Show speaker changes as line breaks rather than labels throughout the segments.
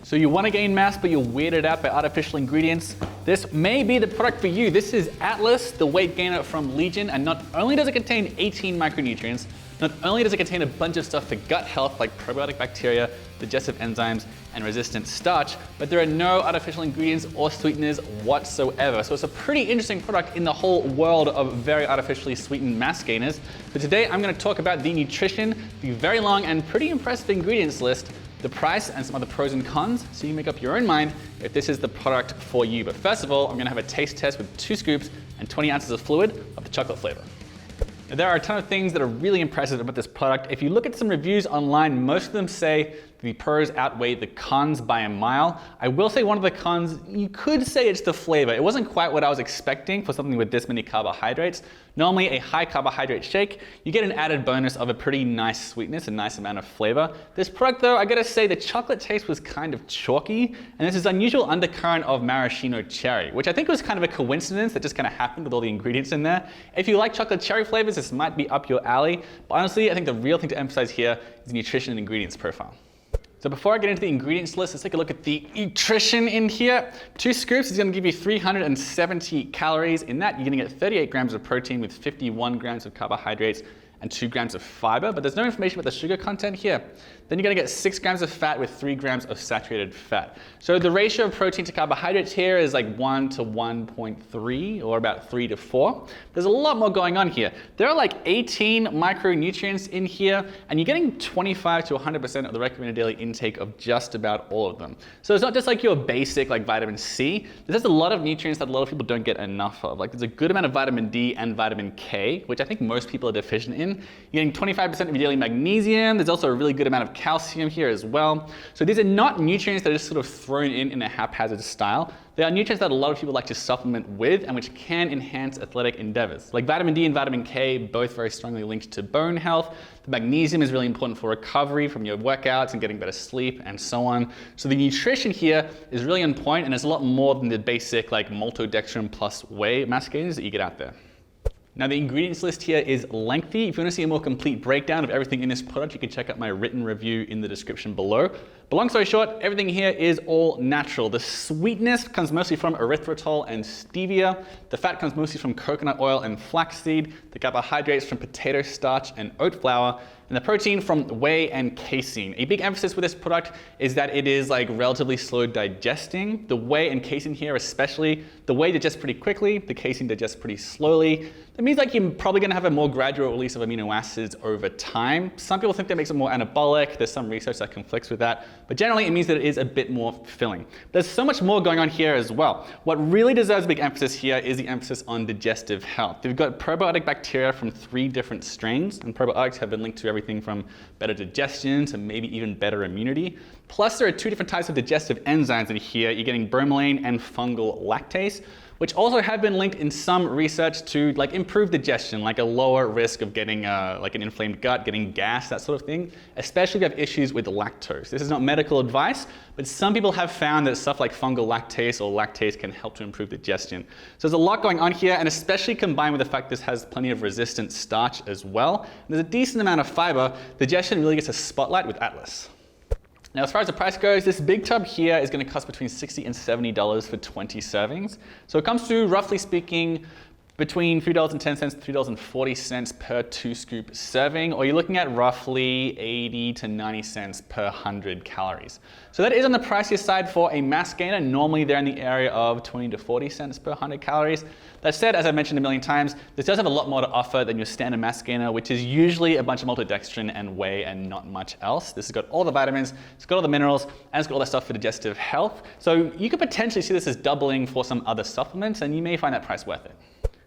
So you want to gain mass, but you're weirded out by artificial ingredients? This may be the product for you. This is Atlas, the weight gainer from Legion, and not only does it contain 18 micronutrients, not only does it contain a bunch of stuff for gut health like probiotic bacteria, digestive enzymes, and resistant starch, but there are no artificial ingredients or sweeteners whatsoever. So it's a pretty interesting product in the whole world of very artificially sweetened mass gainers. But today I'm going to talk about the nutrition, the very long and pretty impressive ingredients list, the price, and some other pros and cons, so you make up your own mind if this is the product for you. But first of all, I'm going to have a taste test with 2 scoops and 20 ounces of fluid of the chocolate flavor. Now, there are a ton of things that are really impressive about this product. If you look at some reviews online, most of them say the pros outweigh the cons by a mile. I will say one of the cons, you could say it's the flavor. It wasn't quite what I was expecting for something with this many carbohydrates. Normally a high carbohydrate shake, you get an added bonus of a pretty nice sweetness, a nice amount of flavor. This product though, I gotta say the chocolate taste was kind of chalky, and there's this unusual undercurrent of maraschino cherry, which I think was kind of a coincidence that just kind of happened with all the ingredients in there. If you like chocolate cherry flavors, this might be up your alley, but honestly, I think the real thing to emphasize here is the nutrition and ingredients profile. So before I get into the ingredients list, let's take a look at the nutrition in here. 2 scoops is going to give you 370 calories. In that, you're going to get 38 grams of protein with 51 grams of carbohydrates and 2 grams of fiber, but there's no information about the sugar content here. Then you're going to get 6 grams of fat with 3 grams of saturated fat. So the ratio of protein to carbohydrates here is like 1 to 1.3 or about 3 to 4. There's a lot more going on here. There are like 18 micronutrients in here, and you're getting 25 to 100% of the recommended daily intake of just about all of them. So it's not just like your basic like vitamin C. There's a lot of nutrients that a lot of people don't get enough of. Like there's a good amount of vitamin D and vitamin K, which I think most people are deficient in. You're getting 25% of your daily magnesium. There's also a really good amount of calcium here as well. So these are not nutrients that are just sort of thrown in a haphazard style. They are nutrients that a lot of people like to supplement with and which can enhance athletic endeavors. Like vitamin D and vitamin K, both very strongly linked to bone health. The magnesium is really important for recovery from your workouts and getting better sleep and so on. So the nutrition here is really on point, and there's a lot more than the basic like maltodextrin plus whey mass gainers that you get out there. Now the ingredients list here is lengthy. If you want to see a more complete breakdown of everything in this product, you can check out my written review in the description below. But long story short, everything here is all natural. The sweetness comes mostly from erythritol and stevia. The fat comes mostly from coconut oil and flaxseed. The carbohydrates from potato starch and oat flour. And the protein from whey and casein. A big emphasis with this product is that it is like relatively slow digesting. The whey and casein here especially, the whey digests pretty quickly, the casein digests pretty slowly. That means like you're probably gonna have a more gradual release of amino acids over time. Some people think that makes it more anabolic. There's some research that conflicts with that, but generally it means that it is a bit more filling. There's so much more going on here as well. What really deserves a big emphasis here is the emphasis on digestive health. We've got probiotic bacteria from 3 different strains, and probiotics have been linked to everything from better digestion to maybe even better immunity. Plus there are 2 different types of digestive enzymes in here. You're getting bromelain and fungal lactase, which also have been linked in some research to like improve digestion, like a lower risk of getting like an inflamed gut, getting gas, that sort of thing, especially if you have issues with lactose. This is not medical advice, but some people have found that stuff like fungal lactase or lactase can help to improve digestion. So there's a lot going on here, and especially combined with the fact this has plenty of resistant starch as well. And there's a decent amount of fiber. Digestion really gets a spotlight with Atlas. Now, as far as the price goes, this big tub here is going to cost between $60 and $70 for 20 servings. So it comes to, roughly speaking, between $3.10 and $3.40 per 2 scoop serving, or you're looking at roughly 80 to 90 cents per 100 calories. So that is on the pricier side for a mass gainer. Normally they're in the area of 20 to 40 cents per 100 calories. That said, as I mentioned a million times, this does have a lot more to offer than your standard mass gainer, which is usually a bunch of maltodextrin and whey and not much else. This has got all the vitamins, it's got all the minerals, and it's got all that stuff for digestive health. So you could potentially see this as doubling for some other supplements, and you may find that price worth it.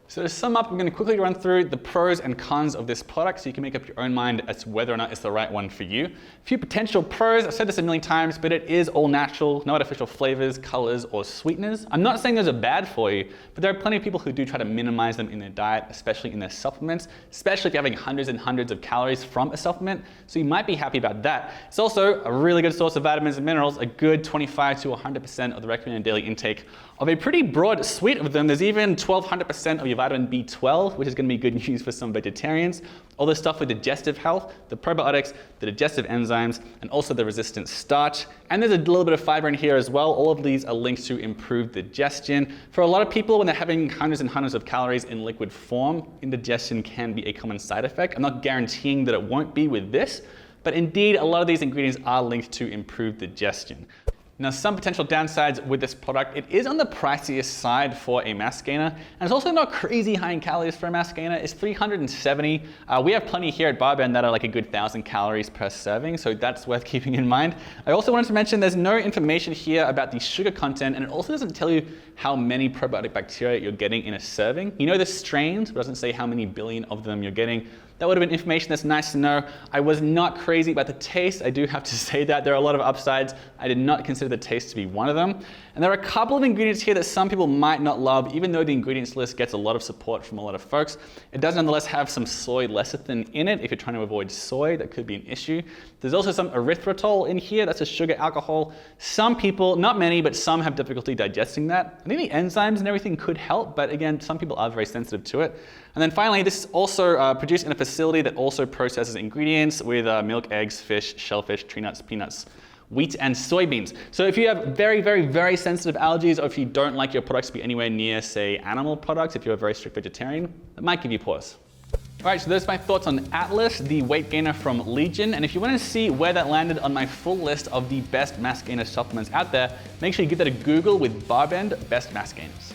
So to sum up, I'm going to quickly run through the pros and cons of this product so you can make up your own mind as to whether or not it's the right one for you. A few potential pros, I've said this a million times, but it is all natural, no artificial flavors, colors, or sweeteners. I'm not saying those are bad for you, but there are plenty of people who do try to minimize them in their diet, especially in their supplements, especially if you're having hundreds and hundreds of calories from a supplement, so you might be happy about that. It's also a really good source of vitamins and minerals, a good 25 to 100% of the recommended daily intake of a pretty broad suite of them. There's even 1200% of your vitamin B12, which is going to be good news for some vegetarians. All the stuff with digestive health, the probiotics, the digestive enzymes, and also the resistant starch. And there's a little bit of fiber in here as well. All of these are linked to improved digestion. For a lot of people, when they're having hundreds and hundreds of calories in liquid form, indigestion can be a common side effect. I'm not guaranteeing that it won't be with this, but indeed, a lot of these ingredients are linked to improved digestion. Now, some potential downsides with this product, it is on the priciest side for a mass gainer, and it's also not crazy high in calories for a mass gainer. It's 370. We have plenty here at BarBend that are like a good 1,000 calories per serving, so that's worth keeping in mind. I also wanted to mention there's no information here about the sugar content, and it also doesn't tell you how many probiotic bacteria you're getting in a serving. You know the strains, but it doesn't say how many billion of them you're getting. That would have been information that's nice to know. I was not crazy about the taste. I do have to say that. There are a lot of upsides. I did not consider the taste to be one of them. And there are a couple of ingredients here that some people might not love, even though the ingredients list gets a lot of support from a lot of folks. It does nonetheless have some soy lecithin in it. If you're trying to avoid soy, that could be an issue. There's also some erythritol in here. That's a sugar alcohol. Some people, not many, but some have difficulty digesting that. I think the enzymes and everything could help, but again, some people are very sensitive to it. And then finally, this is also produced in a facility that also processes ingredients with milk, eggs, fish, shellfish, tree nuts, peanuts, wheat, and soybeans. So if you have very, very, very sensitive allergies, or if you don't like your products to be anywhere near, say, animal products, if you're a very strict vegetarian, that might give you pause. All right, so those are my thoughts on Atlas, the weight gainer from Legion. And if you want to see where that landed on my full list of the best mass gainer supplements out there, make sure you give that a Google with BarBend Best Mass Gainers.